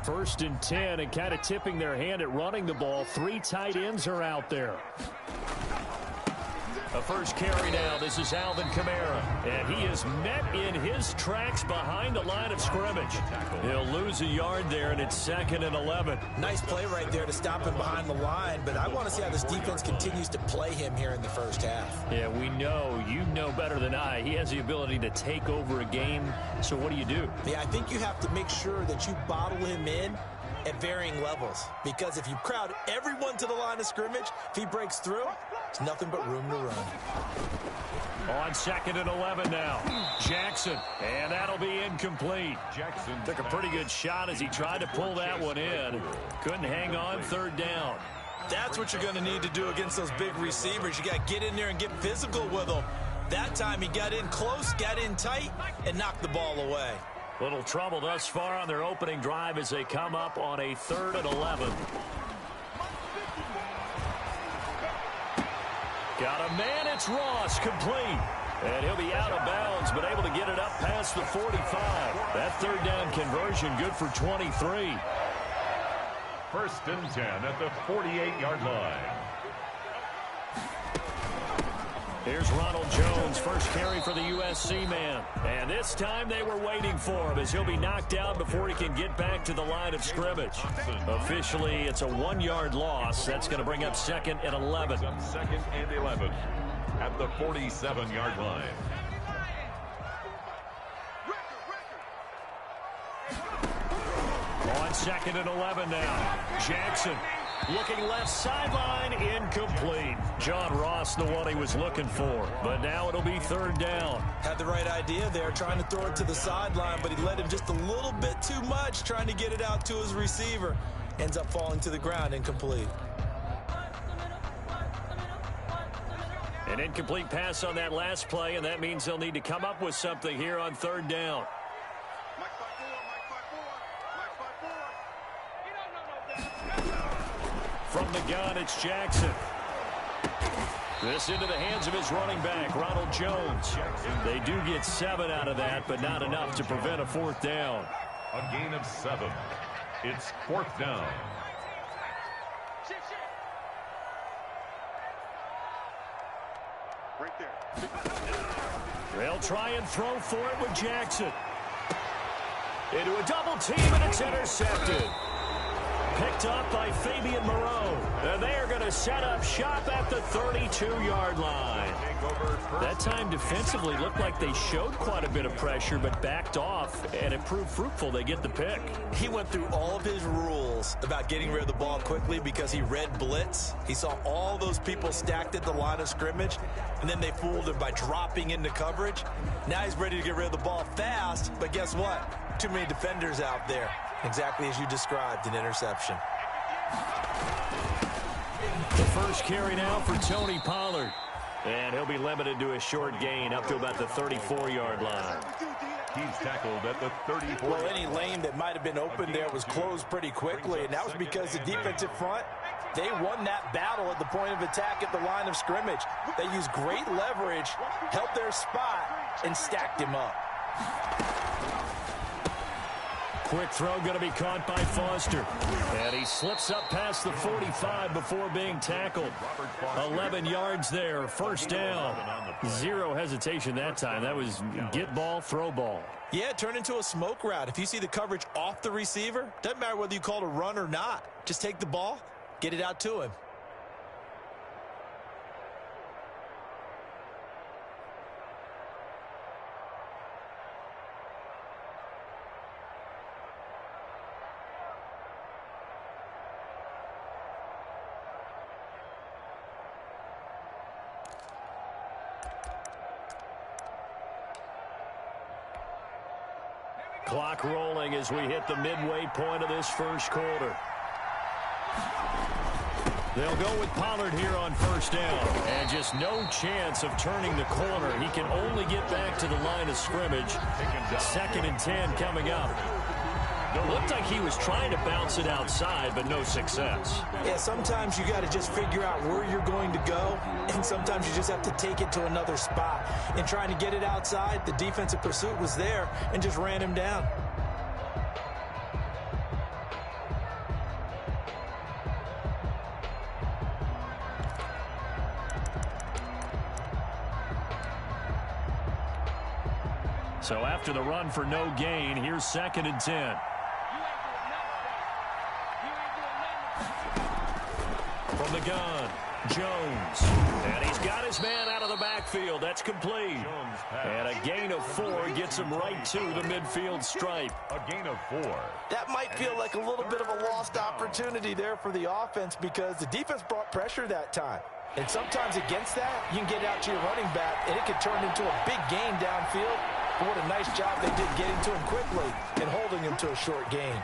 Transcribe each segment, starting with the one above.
First and 10, and kind of tipping their hand at running the ball. 3 tight ends are out there. A first carry now. This is Alvin Kamara. And he is met in his tracks behind the line of scrimmage. He'll lose a yard there, and it's 2nd and 11. Nice play right there to stop him behind the line, but I want to see how this defense continues to play him here in the first half. Yeah, we know. You know better than I. He has the ability to take over a game. So what do you do? Yeah, I think you have to make sure that you bottle him in at varying levels, because if you crowd everyone to the line of scrimmage, if he breaks through, it's nothing but room to run. On 2nd and 11 now. Jackson, and that'll be incomplete. Jackson took a pretty good shot as he tried to pull that one in. Couldn't hang on. 3rd down. That's what you're going to need to do against those big receivers. You got to get in there and get physical with them. That time he got in close, got in tight, and knocked the ball away. Little trouble thus far on their opening drive as they come up on a 3rd and 11. Got a man, it's Ross, complete. And he'll be out of bounds, but able to get it up past the 45. That 3rd down conversion good for 23. 1st and 10 at the 48-yard line. Here's Ronald Jones, first carry for the USC man. And this time they were waiting for him as he'll be knocked down before he can get back to the line of scrimmage. Officially, it's a 1-yard loss. That's going to bring up 2nd and 11. 2nd and 11 at the 47-yard line. On 2nd and 11 now. Jackson looking left sideline, incomplete. John Ross, the one he was looking for. But now it'll be 3rd down. Had the right idea there, trying to throw it to the sideline, but he led him just a little bit too much, trying to get it out to his receiver. Ends up falling to the ground, incomplete. An incomplete pass on that last play, and that means they'll need to come up with something here on 3rd down. From the gun, it's Jackson. This into the hands of his running back, Ronald Jones. They do get 7 out of that, but not enough to prevent a 4th down. A gain of 7. It's 4th down. Right there. They'll try and throw for it with Jackson. Into a double team, and it's intercepted. Picked up by Fabian Moreau. And they are going to set up shop at the 32-yard line. That time defensively looked like they showed quite a bit of pressure but backed off, and it proved fruitful. They get the pick. He went through all of his rules about getting rid of the ball quickly because he read blitz. He saw all those people stacked at the line of scrimmage, and then they fooled him by dropping into coverage. Now he's ready to get rid of the ball fast, but guess what? Too many defenders out there. Exactly as you described, an interception. The first carry now for Tony Pollard. And he'll be limited to a short gain up to about the 34-yard line. He's tackled at the 34. Well, any lane that might have been open there was closed pretty quickly, and that was because the defensive front, they won that battle at the point of attack at the line of scrimmage. They used great leverage, held their spot, and stacked him up. Quick throw going to be caught by Foster. And he slips up past the 45 before being tackled. 11 yards there, 1st down. 0 hesitation that time. That was get ball, throw ball. Yeah, it turned into a smoke route. If you see the coverage off the receiver, doesn't matter whether you call it a run or not. Just take the ball, get it out to him. Clock rolling as we hit the midway point of this first quarter. They'll go with Pollard here on 1st down. And just no chance of turning the corner. He can only get back to the line of scrimmage. 2nd and 10 coming up. It looked like he was trying to bounce it outside, but no success. Yeah, sometimes you got to just figure out where you're going to go, and sometimes you just have to take it to another spot. In trying to get it outside, the defensive pursuit was there and just ran him down. So after the run for no gain, here's 2nd and 10. From the gun, Jones. And he's got his man out of the backfield. That's complete. And a gain of 4 gets him right to the midfield stripe. A gain of 4. That might feel like a little bit of a lost opportunity there for the offense because the defense brought pressure that time. And sometimes against that, you can get out to your running back, and it can turn into a big gain downfield. But what a nice job they did getting to him quickly and holding him to a short gain.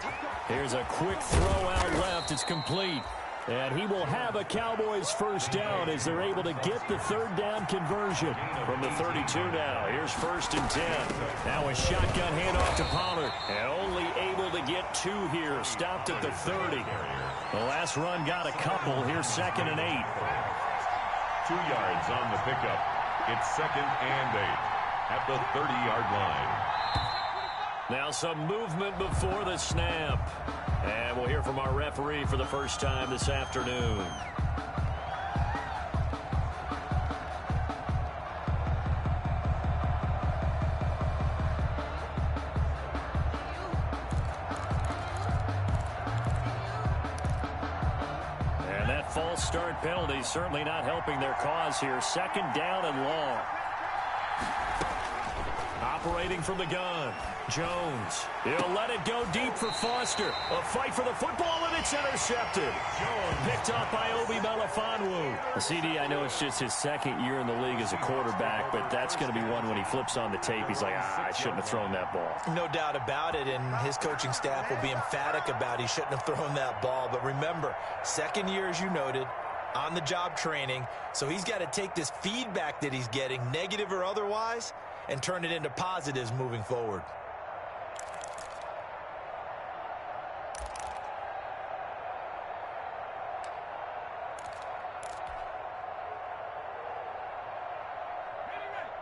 Here's a quick throw out left. It's complete. And he will have a Cowboys first down as they're able to get the 3rd down conversion from the 32 now. Here's 1st and 10. Now a shotgun handoff to Pollard. And only able to get 2 here. Stopped at the 30. The last run got a couple. Here's 2nd and 8. 2 yards on the pickup. It's 2nd and 8 at the 30-yard line. Now some movement before the snap. And we'll hear from our referee for the first time this afternoon. And that false start penalty certainly not helping their cause here. 2nd down and long. Operating from the gun, Jones. He'll let it go deep for Foster. A fight for the football, and it's intercepted. Picked up by Obi Melifonwu. CD, I know it's just his 2nd year in the league as a quarterback, but that's going to be one when he flips on the tape. He's like, I shouldn't have thrown that ball. No doubt about it, and his coaching staff will be emphatic about he shouldn't have thrown that ball. But remember, 2nd year, as you noted, on-the-job training, so he's got to take this feedback that he's getting, negative or otherwise, and turn it into positives moving forward.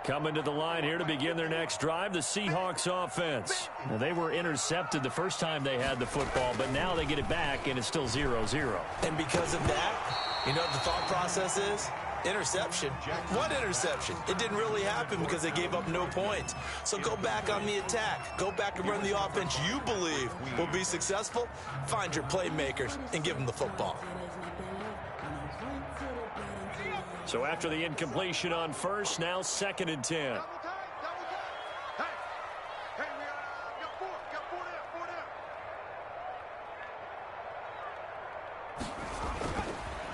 Coming to the line here to begin their next drive, the Seahawks offense. Now, they were intercepted the first time they had the football, but now they get it back, and it's still 0-0. And because of that, you know what the thought process is? Interception. One interception. It didn't really happen because they gave up no points. So go back on the attack. Go back and run the offense you believe will be successful. Find your playmakers and give them the football. So after the incompletion on first, now 2nd and 10.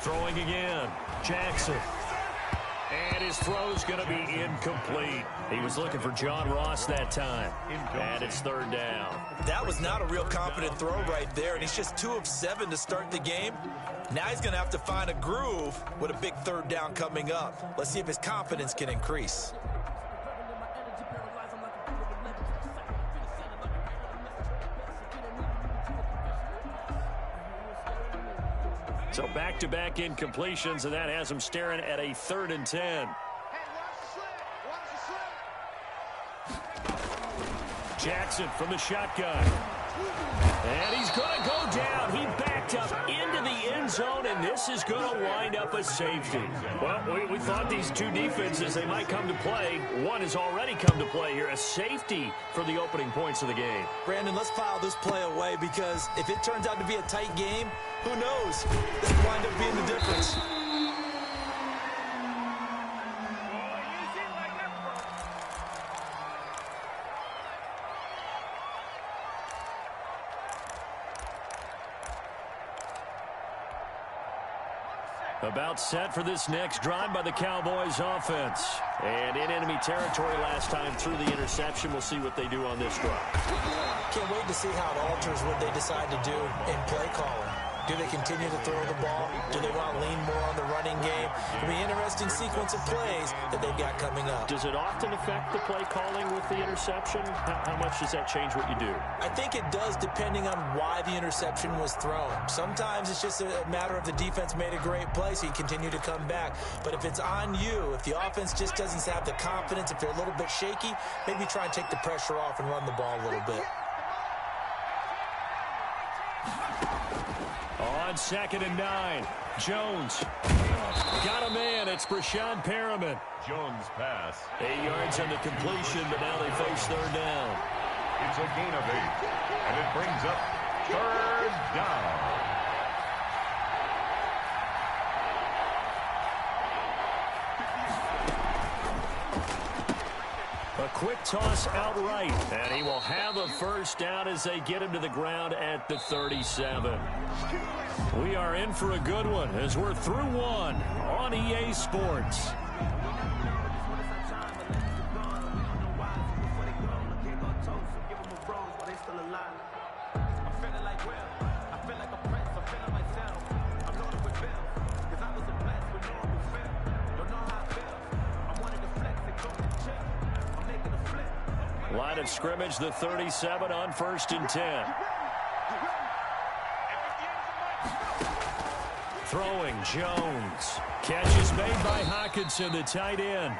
Throwing again, Jackson. And his throw's going to be incomplete. He was looking for John Ross that time. And it's 3rd down. That was not a real confident throw right there, and he's just 2 of 7 to start the game. Now he's going to have to find a groove with a big 3rd down coming up. Let's see if his confidence can increase. So back-to-back incompletions, and that has him staring at a 3rd and 10. Jackson from the shotgun. And he's going to go down. He backed up into the end zone, and this is going to wind up a safety. Well, we thought these two defenses, they might come to play. One has already come to play here. A safety for the opening points of the game. Brandon, let's file this play away because if it turns out to be a tight game, who knows? This could wind up being the difference. About set for this next drive by the Cowboys offense. And in enemy territory last time through the interception. We'll see what they do on this drive. Can't wait to see how it alters what they decide to do in play calling. Do they continue to throw the ball? Do they want to lean more on the running game? It'll be an interesting sequence of plays that they've got coming up. Does it often affect the play calling with the interception? How much does that change what you do? I think it does depending on why the interception was thrown. Sometimes it's just a matter of the defense made a great play, so you continue to come back. But if it's on you, if the offense just doesn't have the confidence, if they're a little bit shaky, maybe try and take the pressure off and run the ball a little bit. On on 2nd and 9. Jones got a man. It's Brashad Perriman. Jones pass. 8 yards on the completion, but now they face 3rd down. It's a gain of 8, and it brings up 3rd down. A quick toss outright, and he will have a 1st down as they get him to the ground at the 37. We are in for a good one as we're through one on EA Sports. Line of scrimmage, the 37 on 1st and 10. Throwing, Jones. Catch is made by Hockenson, the tight end.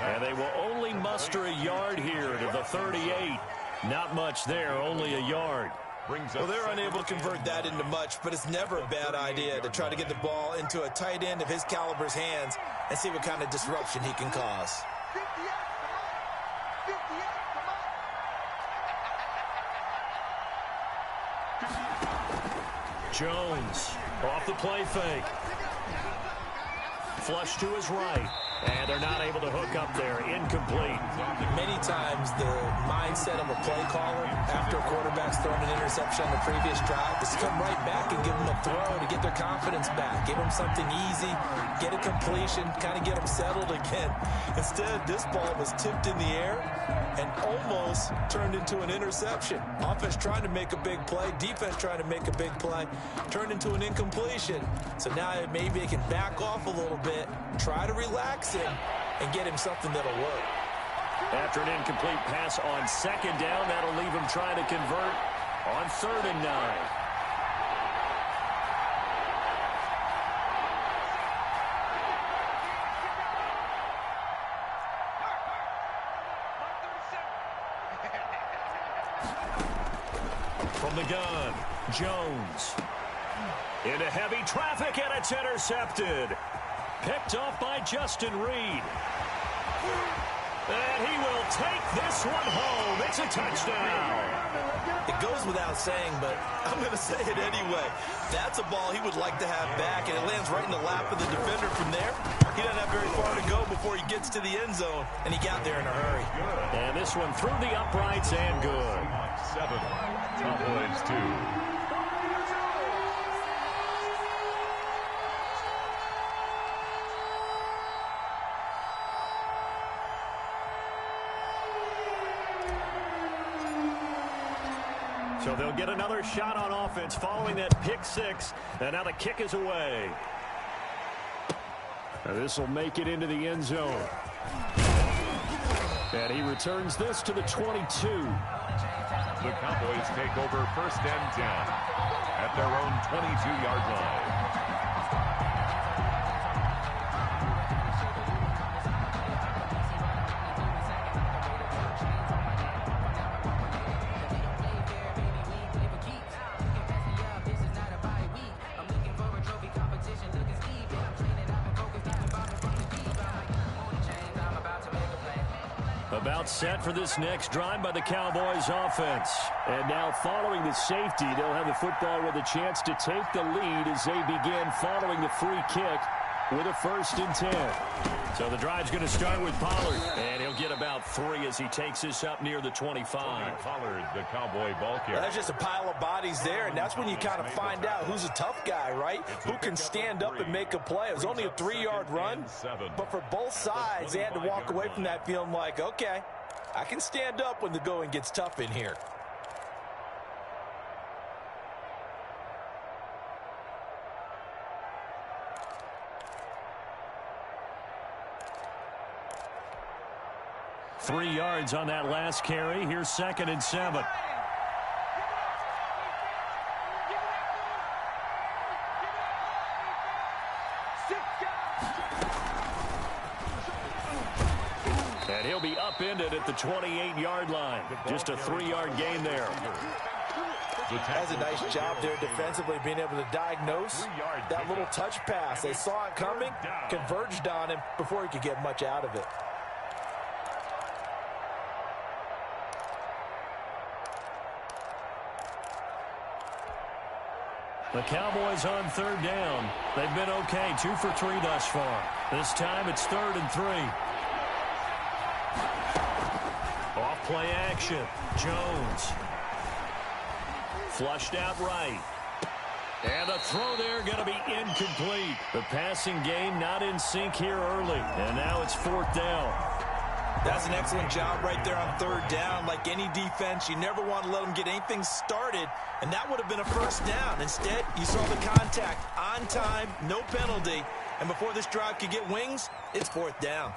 And they will only muster a yard here to the 38. Not much there, only a yard. Well, they're unable to convert that into much, but it's never a bad idea to try to get the ball into a tight end of his caliber's hands and see what kind of disruption he can cause. Jones off the play fake. Flush to his right. And they're not able to hook up there. Incomplete. Many times the mindset of a play caller after a quarterback's thrown an interception on the previous drive is to come right back and give them a throw to get their confidence back. Give them something easy, get a completion, kind of get them settled again. Instead, this ball was tipped in the air and almost turned into an interception. Offense trying to make a big play, defense trying to make a big play, turned into an incompletion. So now maybe they can back off a little bit, try to relax him, and get him something that'll work. After an incomplete pass on 2nd down, that'll leave him trying to convert on 3rd and 9. From the gun, Jones. Into heavy traffic, and it's intercepted. Picked off by Justin Reed. And he will take this one home. It's a touchdown. It goes without saying, but I'm going to say it anyway. That's a ball he would like to have back, and it lands right in the lap of the defender from there. He doesn't have very far to go before he gets to the end zone, and he got there in a hurry. And this one through the uprights and good. 7, Cowboys 2. So they'll get another shot on offense following that pick 6. And now the kick is away. This will make it into the end zone. And he returns this to the 22. The Cowboys take over 1st and 10 at their own 22-yard line. About set for this next drive by the Cowboys offense. And now following the safety, they'll have the football with a chance to take the lead as they begin following the free kick with a 1st and 10. So the drive's going to start with Pollard. And he'll get about 3 as he takes this up near the 25. Pollard, the Cowboy ball carrier. That's just a pile of bodies there, and that's when you kind of find out who's a tough guy, right? Who can stand up and make a play. It was only a 3-yard run, but for both sides, they had to walk away from that feeling like, okay, I can stand up when the going gets tough in here. Three yards on that last carry. Here's 2nd and 7. And he'll be upended at the 28-yard line. Just a 3-yard gain there. Has a nice job there defensively, being able to diagnose that little touch pass. They saw it coming, converged on him before he could get much out of it. The Cowboys on 3rd down. They've been okay, 2 for 3 thus far. This time it's 3rd and 3. Off play action. Jones. Flushed out right. And the throw there going to be incomplete. The passing game not in sync here early. And now it's 4th down. That's an excellent job right there on 3rd down. Like any defense, you never want to let them get anything started, and that would have been a 1st down. Instead, you saw the contact on time, no penalty, and before this drive could get wings, it's 4th down.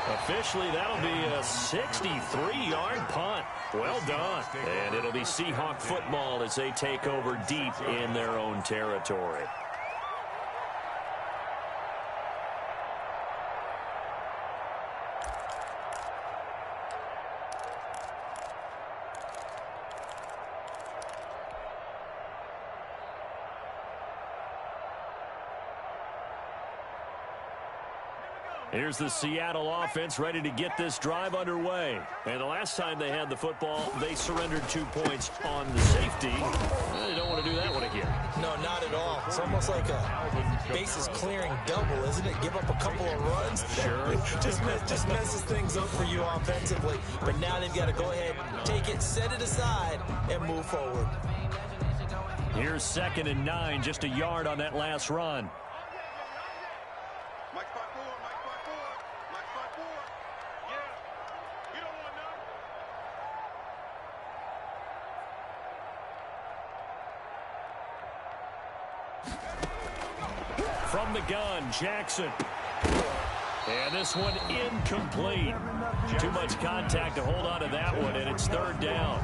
Officially, that'll be a 63-yard punt. Well done. And it'll be Seahawk football as they take over deep in their own territory. Here's the Seattle offense ready to get this drive underway. And the last time they had the football, they surrendered 2 points on the safety. They don't want to do that one again. No, not at all. It's almost like a bases clearing double, isn't it? Give up a couple of runs. Sure. just messes things up for you offensively. But now they've got to go ahead, take it, set it aside, and move forward. Here's 2nd and 9, just a yard on that last run. From the gun, Jackson. And this one incomplete. Too much contact to hold on to that one, and it's 3rd down.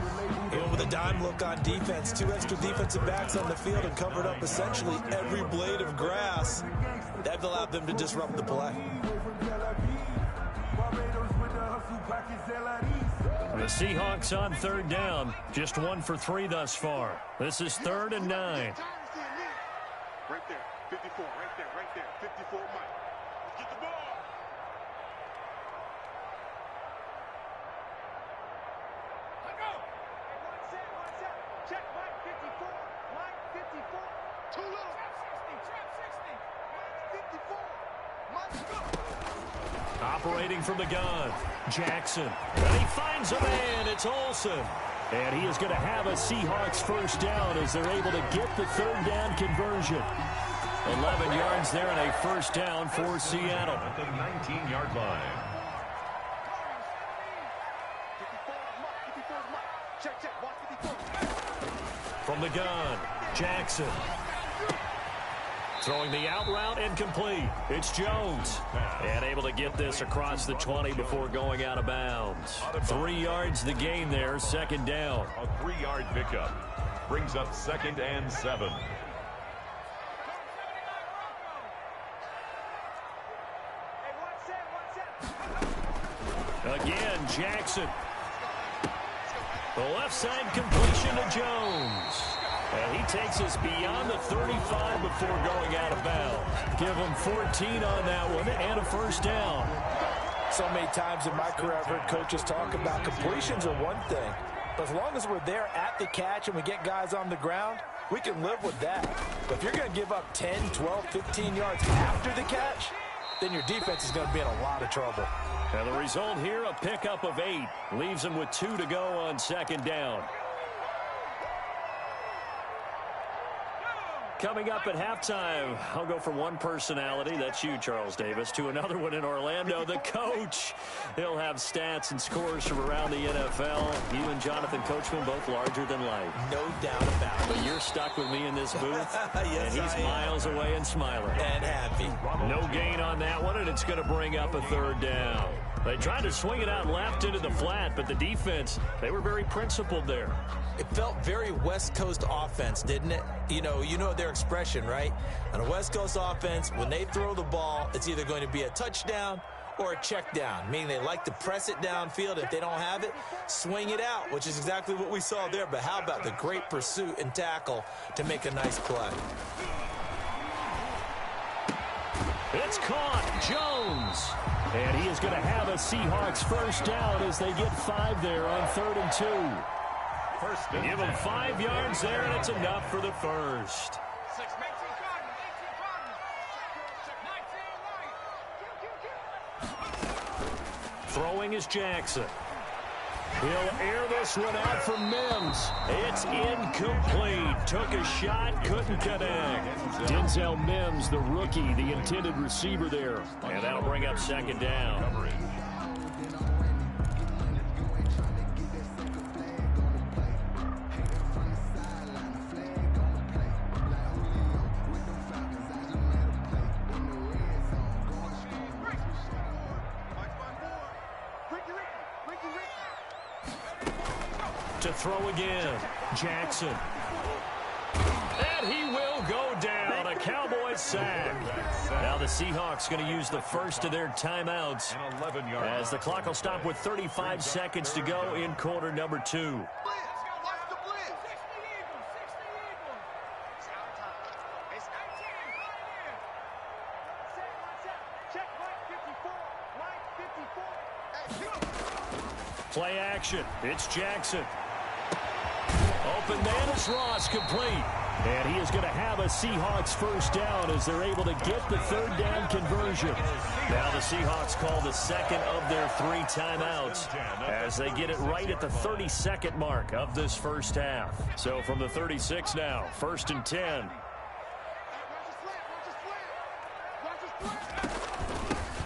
Even with a dime look on defense, 2 extra defensive backs on the field and covered up essentially every blade of grass. That allowed them to disrupt the play. The Seahawks on 3rd down. Just 1 for 3 thus far. This is 3rd and 9. Right there, 54, right there, 54, Mike. Let's get the ball. Let go. Hey, one set. Check Mike 54. Mike 54. Too low. Trap 60. Mike 54. Mike go. Operating from the gun, Jackson. And he finds a man. It's Olsen. And he is going to have a Seahawks 1st down as they're able to get the 3rd down conversion. 11 yards there and a 1st down for Seattle. At the 19-yard line. From the gun, Jackson. Throwing the out route incomplete. It's Jones. And able to get this across the 20 before going out of bounds. 3 yards the gain there, 2nd down. A 3-yard pickup brings up 2nd and 7. Again, Jackson. The left side completion to Jones. And he takes us beyond the 35 before going out of bounds. Give him 14 on that one and a 1st down. So many times in my career I've heard coaches talk about completions are one thing. But as long as we're there at the catch and we get guys on the ground, we can live with that. But if you're going to give up 10, 12, 15 yards after the catch, then your defense is going to be in a lot of trouble. And the result here, a pickup of 8. Leaves them with 2 to go on 2nd down. Coming up at halftime, I'll go from one personality, that's you, Charles Davis, to another one in Orlando, the coach. He'll have stats and scores from around the NFL. You and Jonathan Coachman, both larger than life. No doubt about it. But you're stuck with me in this booth, yes, and he's miles away and smiling. And happy. No gain on that one, and it's going to bring up a 3rd down. They tried to swing it out left into the flat, but the defense, they were very principled there. It felt very West Coast offense, didn't it? You know their expression, right? On a West Coast offense, when they throw the ball, it's either going to be a touchdown or a check down, meaning they like to press it downfield. If they don't have it, swing it out, which is exactly what we saw there. But how about the great pursuit and tackle to make a nice play? It's caught. Jones. And he is going to have a Seahawks first down as they get 5 there on 3rd and 2. Give him 5 yards there, and it's enough for the first. Throwing is Jackson. He'll air this one out for Mims. It's incomplete. Took a shot, couldn't connect. Denzel Mims, the rookie, the intended receiver there. And that'll bring up 2nd down. To throw again, Jackson. And he will go down, a Cowboys sack. Now the Seahawks going to use the first of their timeouts as the clock will stop with 35 seconds to go in quarter number 2. Play action, it's Jackson. Open man is Ross, complete. And he is going to have a Seahawks first down as they're able to get the 3rd down conversion. Now the Seahawks call the 2nd of their 3 timeouts as they get it right at the 32nd mark of this first half. So from the 36 now, 1st and 10.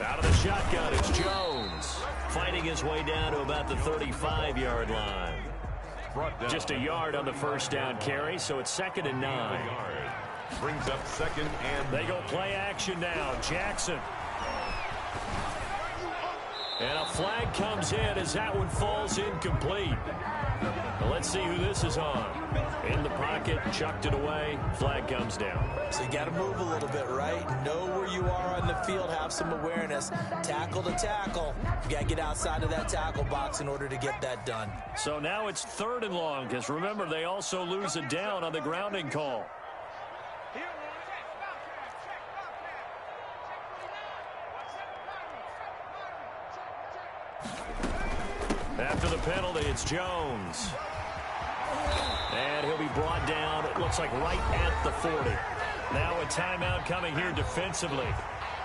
Out of the shotgun, it's Jones. Fighting his way down to about the 35-yard line. Just a yard on the first down carry, so it's 2nd and 9. Brings up 2nd and... They go play action now. Jackson. And a flag comes in as that one falls incomplete. Well, let's see who this is on. In the pocket, chucked it away. Flag comes down. So you got to move a little bit, right? Know where you are on the field. Have some awareness. Tackle to tackle. You got to get outside of that tackle box in order to get that done. So now it's 3rd and long because, remember, they also lose a down on the grounding call. After the penalty, it's Jones. And he'll be brought down, it looks like right at the 40. Now a timeout coming here defensively.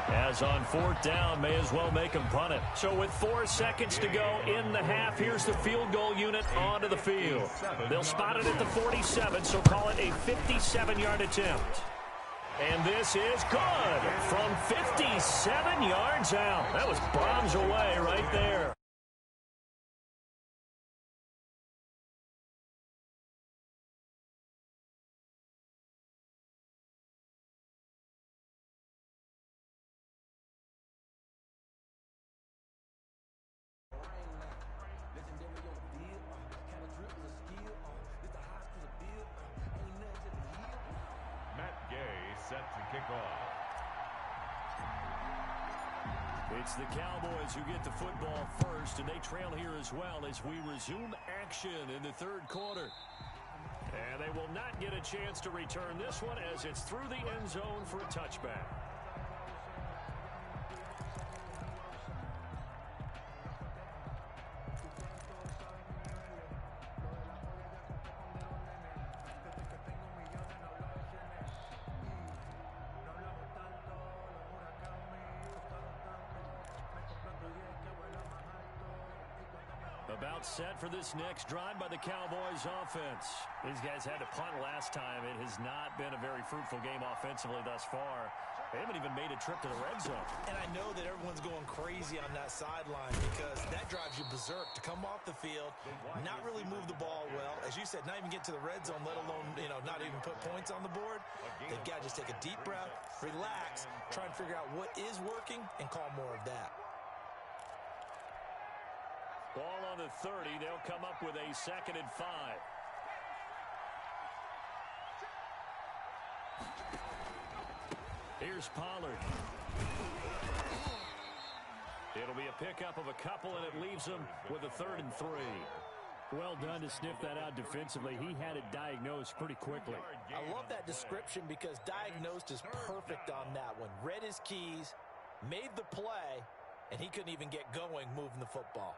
As on 4th down, may as well make him punt it. So with 4 seconds to go in the half, here's the field goal unit onto the field. They'll spot it at the 47, so call it a 57-yard attempt. And this is good from 57 yards out. That was bombs away right there. It's the Cowboys who get the football first, and they trail here as well as we resume action in the 3rd quarter. And they will not get a chance to return this one as it's through the end zone for a touchback. About set for this next drive by the Cowboys offense. These guys had to punt last time. It has not been a very fruitful game offensively thus far. They haven't even made a trip to the red zone. And I know that everyone's going crazy on that sideline because that drives you berserk to come off the field, not really move the ball well. As you said, not even get to the red zone, let alone, not even put points on the board. They've got to just take a deep breath, relax, try and figure out what is working, and call more of that. Ball on the 30. They'll come up with a 2nd and 5. Here's Pollard. It'll be a pickup of a couple, and it leaves them with a 3rd and 3. Well done to sniff that out defensively. He had it diagnosed pretty quickly. I love that description because diagnosed is perfect on that one. Read his keys, made the play, and he couldn't even get going moving the football.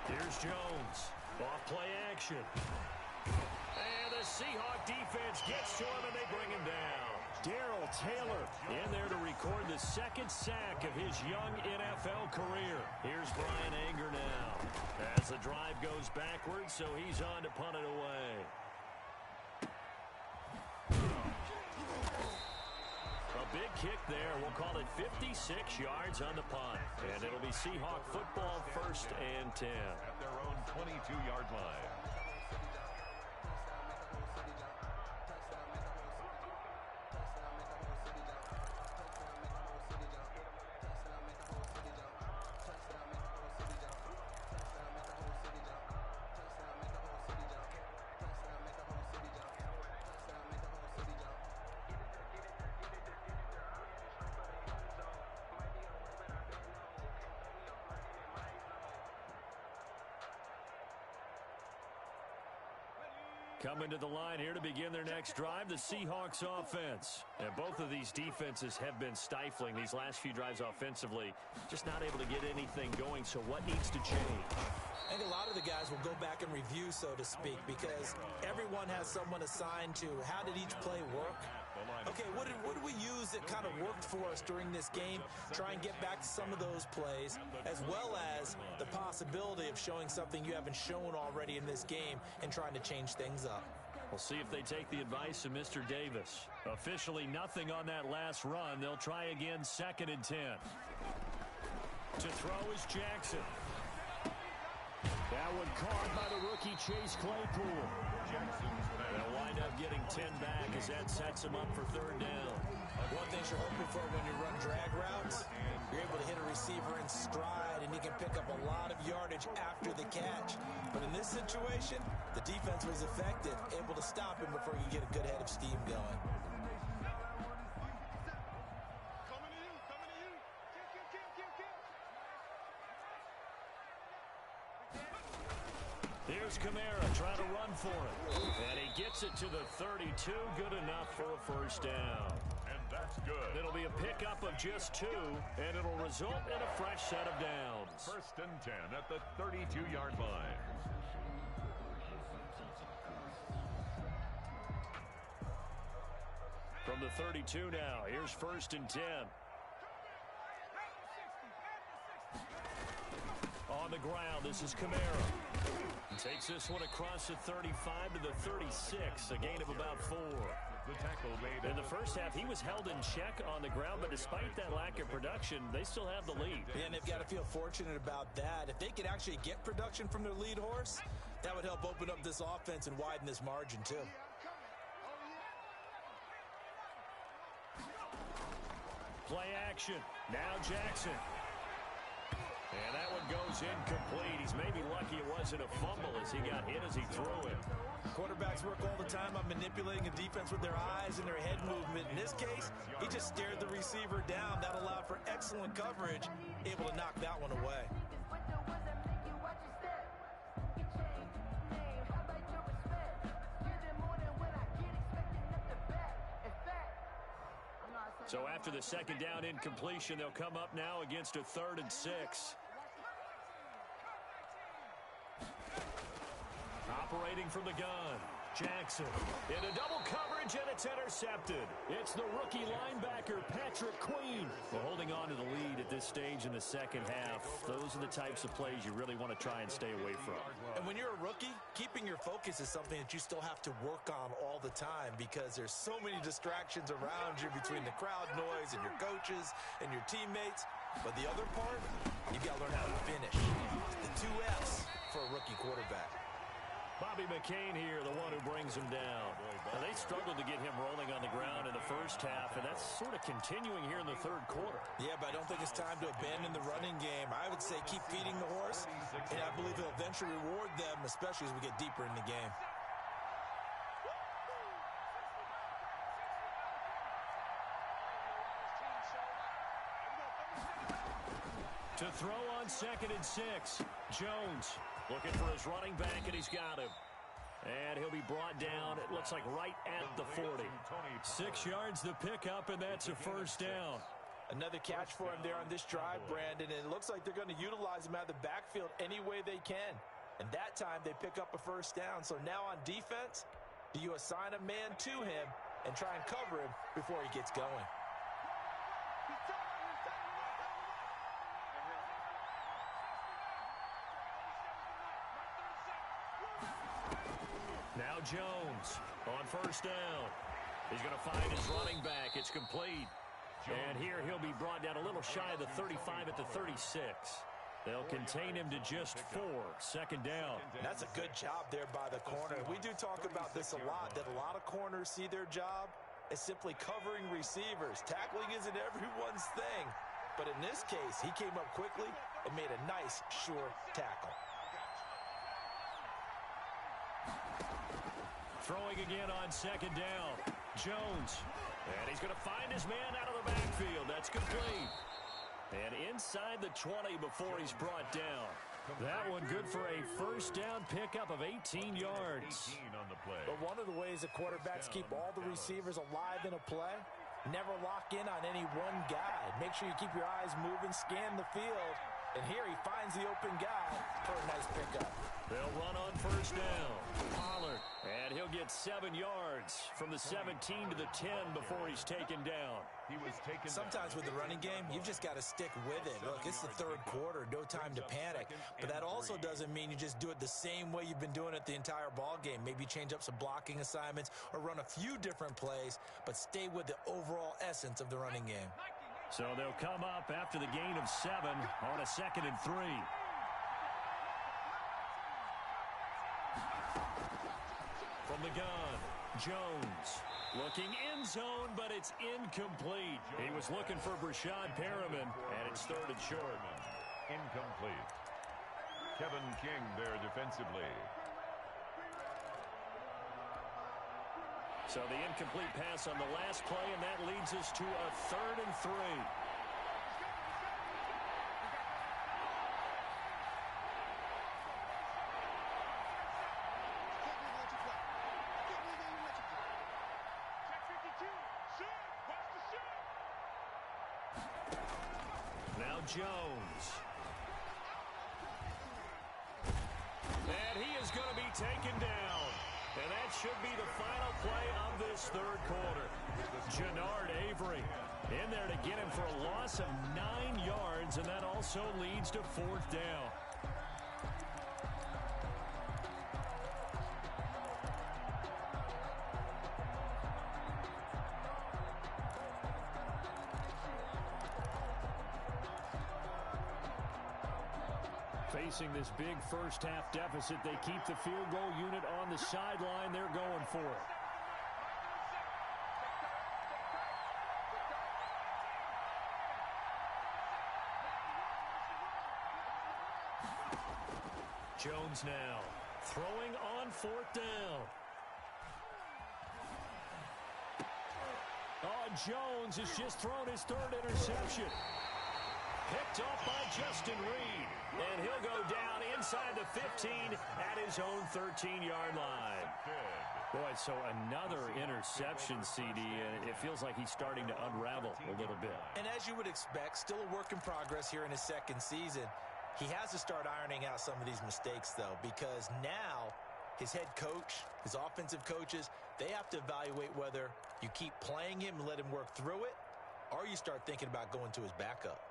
Here's Jones. Off play action. And the Seahawk defense gets to him, and they bring him down. Darrell Taylor in there to record the 2nd sack of his young NFL career. Here's Brian Anger now as the drive goes backwards, so he's on to punt it away. A big kick there. We'll call it 56 yards on the punt. And it'll be Seahawk football 1st and 10. At their own 22-yard line. Coming to the line here to begin their next drive, the Seahawks offense. And both of these defenses have been stifling these last few drives offensively. Just not able to get anything going, so what needs to change? I think a lot of the guys will go back and review, so to speak, because everyone has someone assigned to how did each play work. Okay, what did we use that kind of worked for us during this game? Try and get back to some of those plays, as well as the possibility of showing something you haven't shown already in this game and trying to change things up. We'll see if they take the advice of Mr. Davis. Officially nothing on that last run. They'll try again 2nd and 10. To throw is Jackson. That one caught by the rookie Chase Claypool. They'll wind up getting 10 back as that sets him up for 3rd down. One thing you're hoping for when you run drag routes, you're able to hit a receiver in stride, and he can pick up a lot of yardage after the catch. But in this situation, the defense was effective, able to stop him before you get a good head of steam going. Here's Kamara trying to run for it. And he gets it to the 32. Good enough for a 1st down. And that's good. It'll be a pickup of just 2, and it'll result in a fresh set of downs. 1st and 10 at the 32-yard line. From the 32 now, here's 1st and 10. On the ground, this is Kamara. Takes this one across the 35 to the 36, a gain of about 4. The tackle made in the first half. He was held in check on the ground, but despite that lack of production, they still have the lead. Yeah, and they've got to feel fortunate about that. If they could actually get production from their lead horse, that would help open up this offense and widen this margin too. Play action. Now Jackson. And that one goes incomplete. He's maybe lucky it wasn't a fumble as he got hit as he threw it. Quarterbacks work all the time on manipulating a defense with their eyes and their head movement. In this case, he just stared the receiver down. That allowed for excellent coverage, able to knock that one away. So after the 2nd down incompletion, they'll come up now against a 3rd and 6. Operating from the gun, Jackson in a double coverage, and it's intercepted. It's the rookie linebacker, Patrick Queen. We're holding on to the lead at this stage in the 2nd half. Those are the types of plays you really want to try and stay away from. And when you're a rookie, keeping your focus is something that you still have to work on all the time because there's so many distractions around you between the crowd noise and your coaches and your teammates. But the other part, you've got to learn how to finish. The 2 F's for a rookie quarterback. Bobby McCain here, the one who brings him down. Now, they struggled to get him rolling on the ground in the first half, and that's sort of continuing here in the third quarter. Yeah, but I don't think it's time to abandon the running game. I would say keep feeding the horse, and I believe he'll eventually reward them, especially as we get deeper in the game. To throw on 2nd and 6, Jones looking for his running back, and he's got him. And he'll be brought down, it looks like right at the 40. 6 yards the pickup, and that's a first down. Another catch for him there on this drive, Brandon, and it looks like they're going to utilize him out of the backfield any way they can. And that time they pick up a first down. So now on defense, do you assign a man to him and try and cover him before he gets going? Now Jones on first down. He's going to find his running back. It's complete. And here he'll be brought down a little shy of the 35 at the 36. They'll contain him to just 4. Second down. That's a good job there by the corner. We do talk about this a lot, that a lot of corners see their job as simply covering receivers. Tackling isn't everyone's thing. But in this case, he came up quickly and made a nice, sure tackle. Throwing again on second down. Jones. And he's going to find his man out of the backfield. That's complete. And inside the 20 before he's brought down. That one good for a first down pickup of 18 yards. But one of the ways the quarterbacks keep all the receivers alive in a play, never lock in on any one guy. Make sure you keep your eyes moving, scan the field. And here he finds the open guy for a nice pickup. They'll run on first down. Pollard. And he'll get 7 yards from the 17 to the 10 before he's taken down. Sometimes with the running game, you've just got to stick with it. Look, it's the third quarter, no time to panic. But that also doesn't mean you just do it the same way you've been doing it the entire ball game. Maybe change up some blocking assignments or run a few different plays, but stay with the overall essence of the running game. So they'll come up after the gain of 7 on a 2nd and 3. From the gun, Jones looking end zone, but it's incomplete. He was looking for Brashad Perriman, and it's 3rd and short. Incomplete. Kevin King there defensively. So the incomplete pass on the last play, and that leads us to a 3rd and 3. Now Jones. And he is going to be taken down. And that should be the final play of this third quarter. Jannard Avery in there to get him for a loss of 9 yards, and that also leads to 4th down. Facing this big first-half deficit, they keep the field goal unit on the sideline. They're going for it. Jones now throwing on 4th down. Oh, Jones has just thrown his 3rd interception. Picked off by Justin Reed. And he'll go down inside the 15 at his own 13-yard line. Boy, so another interception, CD, and it feels like he's starting to unravel a little bit. And as you would expect, still a work in progress here in his 2nd season. He has to start ironing out some of these mistakes, though, because now his head coach, his offensive coaches, they have to evaluate whether you keep playing him and let him work through it, or you start thinking about going to his backup.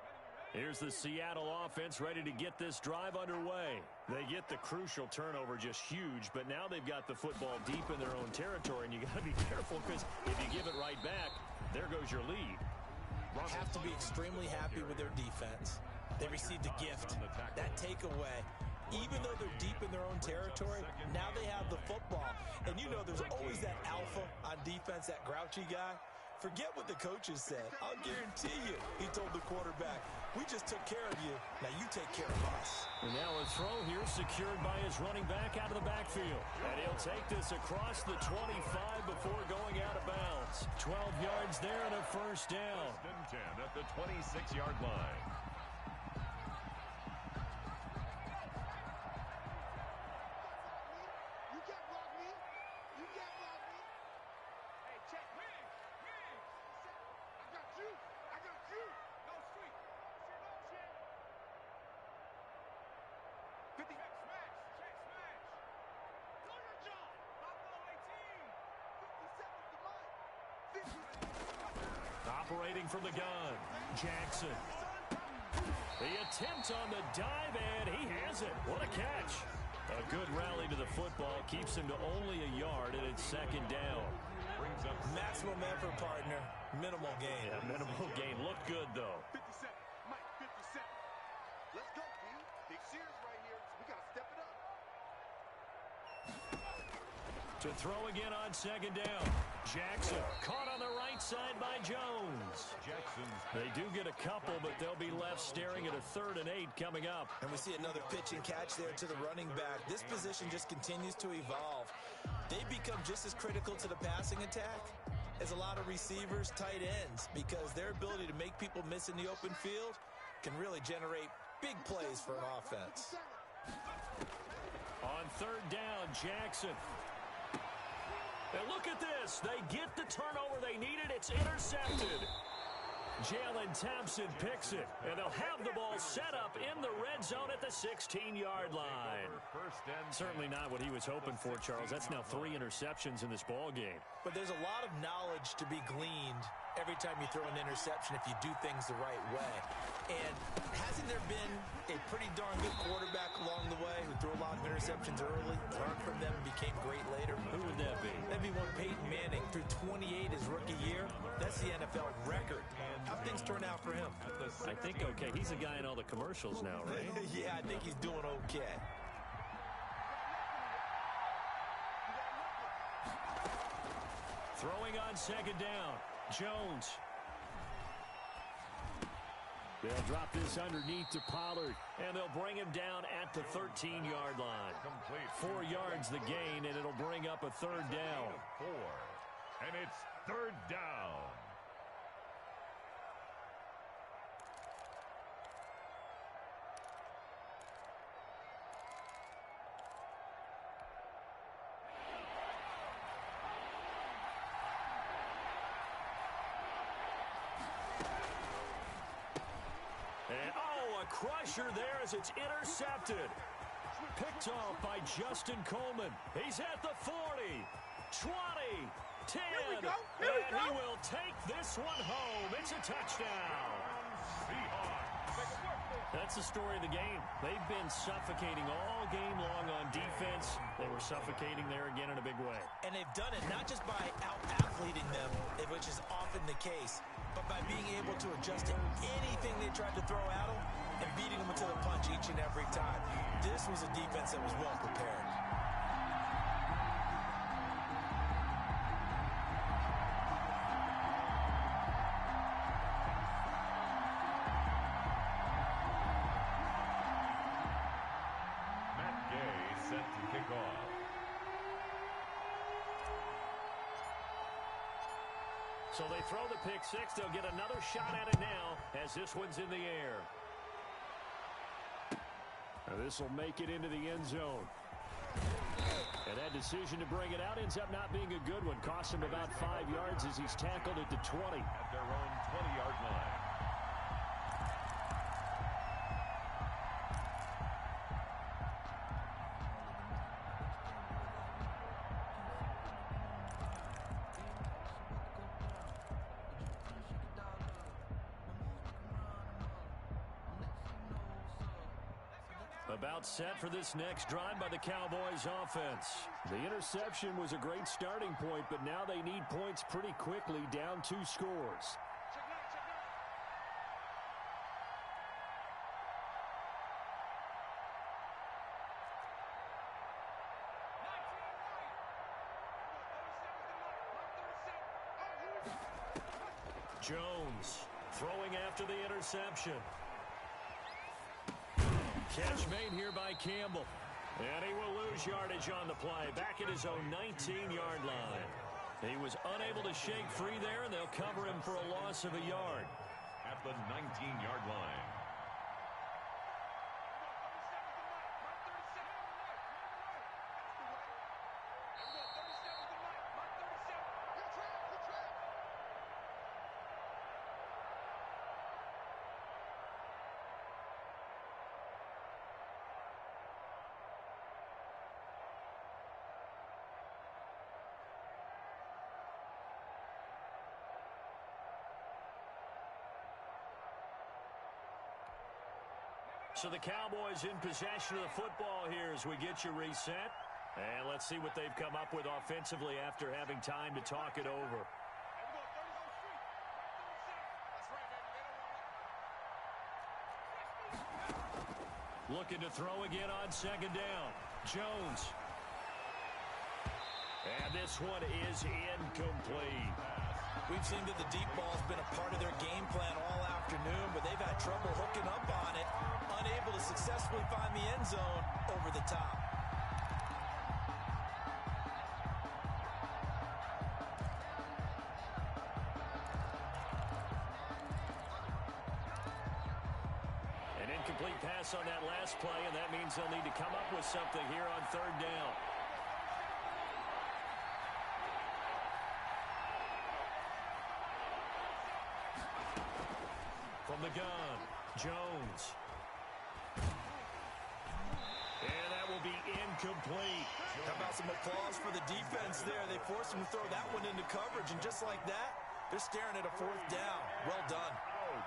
Here's the Seattle offense ready to get this drive underway. They get the crucial turnover, just huge, but now they've got the football deep in their own territory, and you got to be careful because if you give it right back, there goes your lead. Have to be extremely happy with their defense. They received a gift, that takeaway, even though they're deep in their own territory, now they have the football. And you know there's always that alpha on defense, that grouchy guy. Forget what the coaches said. I'll guarantee you, he told the quarterback, we just took care of you. Now you take care of us. And now a throw here secured by his running back out of the backfield. And he'll take this across the 25 before going out of bounds. 12 yards there and a first down. First and 10 at the 26-yard line. Operating from the gun, Jackson. The attempt on the dive, and he has it. What a catch. A good rally to the football keeps him to only a yard, and it's second down. Brings up maximum effort, partner. Minimal gain. Yeah, minimal gain. Looked good, though. 57. Mike, 57. Let's go, D. Big series right here. We got to step it up. To throw again on second down. Jackson caught on the right side by Jones. Jackson's. They do get a couple, but they'll be left staring at a 3rd and 8 coming up. And we see another pitch and catch there to the running back. This position just continues to evolve. They become just as critical to the passing attack as a lot of receivers, tight ends, because their ability to make people miss in the open field can really generate big plays for an offense. On 3rd down, Jackson. And look at this. They get the turnover they needed. It's intercepted. Jalen Thompson picks it. And they'll have the ball set up in the red zone at the 16-yard line. Certainly not what he was hoping for, Charles. That's now 3 interceptions in this ball game. But there's a lot of knowledge to be gleaned every time you throw an interception if you do things the right way. And hasn't there been a pretty darn good quarterback along the way who threw a lot of interceptions early, learned from them, and became great later? Who would that be? That'd be one Peyton Manning. Threw 28 his rookie year. That's the NFL record. How things turn out for him? I think okay. He's a guy in all the commercials now, right? Yeah, I think he's doing okay. Throwing on second down. Jones. They'll drop this underneath to Pollard, and they'll bring him down at the 13-yard line. Complete. 4 yards the gain, and it'll bring up a 3rd down. 4. And it's 3rd down. And, a crusher there as it's intercepted. Picked off by Justin Coleman. He's at the 40, 20, 10. And he will take this one home. It's a touchdown. That's the story of the game. They've been suffocating all game long on defense. They were suffocating there again in a big way. And they've done it not just by out-athleting them, which is often the case, but by being able to adjust to anything they tried to throw at them and beating them to the punch each and every time. This was a defense that was well prepared. So they throw the pick six. They'll get another shot at it now as this one's in the air. This will make it into the end zone. And that decision to bring it out ends up not being a good one. Costs him about 5 yards as he's tackled at the 20. At their own 20-yard line. About set for this next drive by the Cowboys offense. The interception was a great starting point, but now they need points pretty quickly, down 2 scores. Jones throwing after the interception. Catch made here by Campbell. And he will lose yardage on the play, back at his own 19-yard line. He was unable to shake free there, and they'll cover him for a loss of a yard. At the 19-yard line. So the Cowboys in possession of the football here as we get you reset. And let's see what they've come up with offensively after having time to talk it over. Looking to throw again on second down. Jones. And this one is incomplete. We've seen that the deep ball's been a part of their game plan all afternoon, but they've had trouble hooking up on it, unable to successfully find the end zone over the top. An incomplete pass on that last play, and that means they'll need to come up with something here on third down. From the gun, Jones. And that will be incomplete. How about some applause for the defense there? They forced him to throw that one into coverage, and just like that, they're staring at a fourth down. Well done. Out.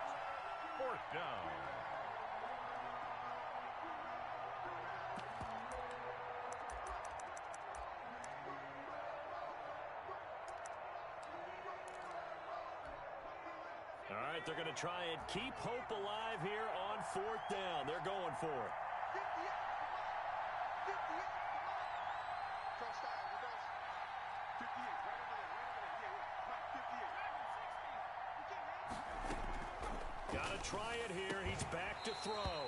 Fourth down. All right, they're going to try and keep hope alive here on fourth down. They're going for it. 58. Got to try it here. He's back to throw.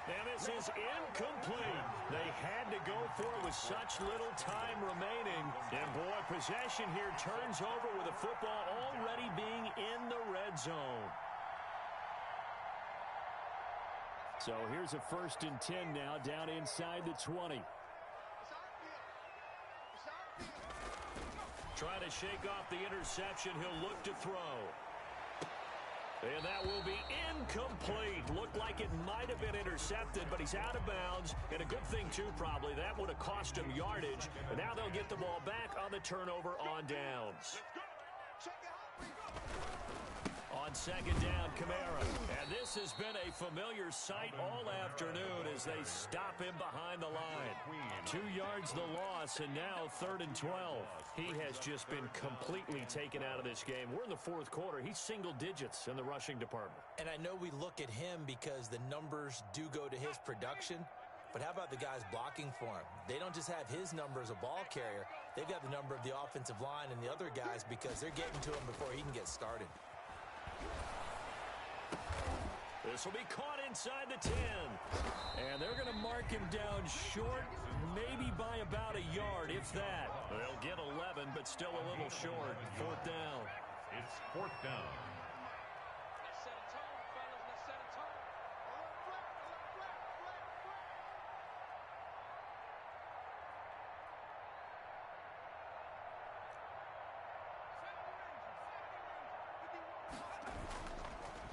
And this is incomplete. They had to go for it with such little time remaining. And, boy, possession here turns over with the football already being in the red zone. So here's a 1st and 10 now down inside the 20. Trying to shake off the interception. He'll look to throw. And that will be incomplete. Looked like it might have been intercepted, but he's out of bounds. And a good thing, too, probably. That would have cost him yardage. And now they'll get the ball back on the turnover on downs. On second down, Kamara. And this has been a familiar sight all afternoon as they stop him behind the line. 2 yards the loss, and now 3rd and 12. He has just been completely taken out of this game. We're in the fourth quarter. He's single digits in the rushing department. And I know we look at him because the numbers do go to his production. But how about the guys blocking for him? They don't just have his number as a ball carrier. They've got the number of the offensive line and the other guys because they're getting to him before he can get started. This will be caught inside the 10. And they're going to mark him down short, maybe by about a yard, if that. They'll get 11, but still a little short. 4th down. It's 4th down. Let's set a tone, fellas. Let's set a tone.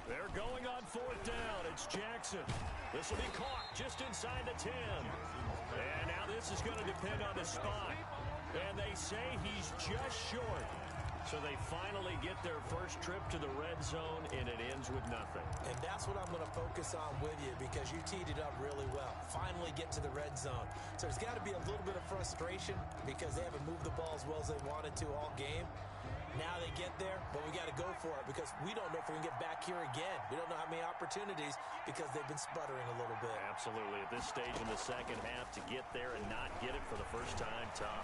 They're going on 4th down. It's Jackson. This will be caught just inside the 10. And now this is going to depend on the spot. And they say he's just short. So they finally get their first trip to the red zone, and it ends with nothing. And that's what I'm going to focus on with you because you teed it up really well. Finally get to the red zone. So there's got to be a little bit of frustration because they haven't moved the ball as well as they wanted to all game. Now they get there, but we got to go for it because we don't know if we can get back here again. We don't know how many opportunities because they've been sputtering a little bit. Absolutely. At this stage in the second half, to get there and not get it for the first time, tough.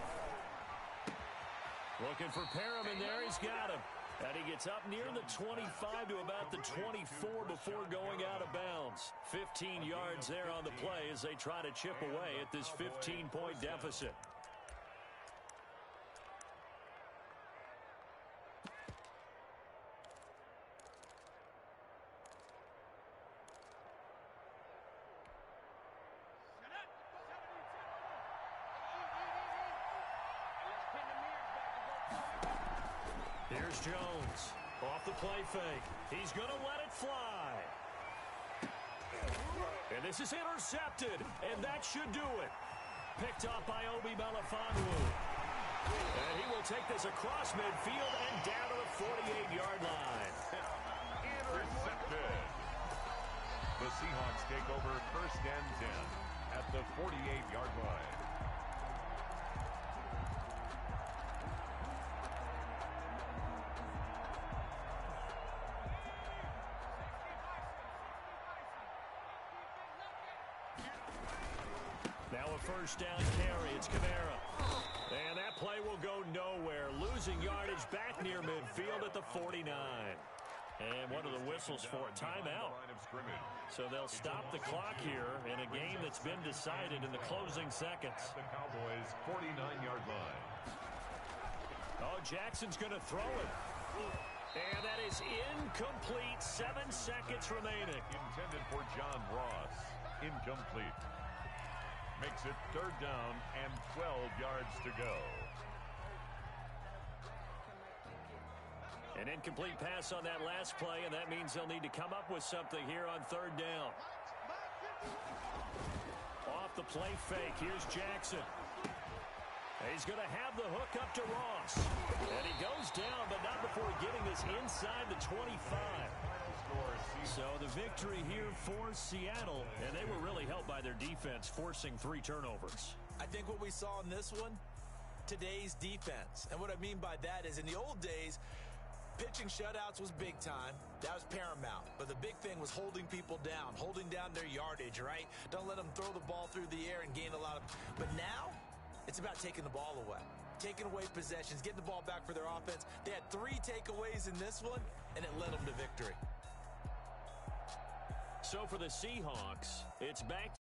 Looking for Perriman there. He's got him. And he gets up near the 25 to about the 24 before going out of bounds. 15 yards there on the play as they try to chip away at this 15-point deficit. Here's Jones. Off the play fake. He's going to let it fly. And this is intercepted. And that should do it. Picked off by Obi Melifonwu. And he will take this across midfield and down to the 48-yard line. Intercepted. The Seahawks take over 1st and 10 at the 48-yard line. Now a 1st down carry. It's Kamara. And that play will go nowhere. Losing yardage back near midfield at the 49. And one of the whistles for a timeout. So they'll stop the clock here in a game that's been decided in the closing seconds. At the Cowboys' 49-yard line. Oh, Jackson's going to throw it. And that is incomplete. 7 seconds remaining. Intended for John Ross. Incomplete. Makes it 3rd down and 12 yards to go. An incomplete pass on that last play, and that means they'll need to come up with something here on 3rd down. Off the play fake, here's Jackson. He's going to have the hook up to Ross. And he goes down, but not before getting this inside the 25. So the victory here for Seattle, and they were really helped by their defense, forcing 3 turnovers. I think what we saw in this one, today's defense. And what I mean by that is in the old days, pitching shutouts was big time. That was paramount. But the big thing was holding people down, holding down their yardage, right? Don't let them throw the ball through the air and gain a lot of... But now, it's about taking the ball away. Taking away possessions, getting the ball back for their offense. They had 3 takeaways in this one, and it led them to victory. So for the Seahawks, it's back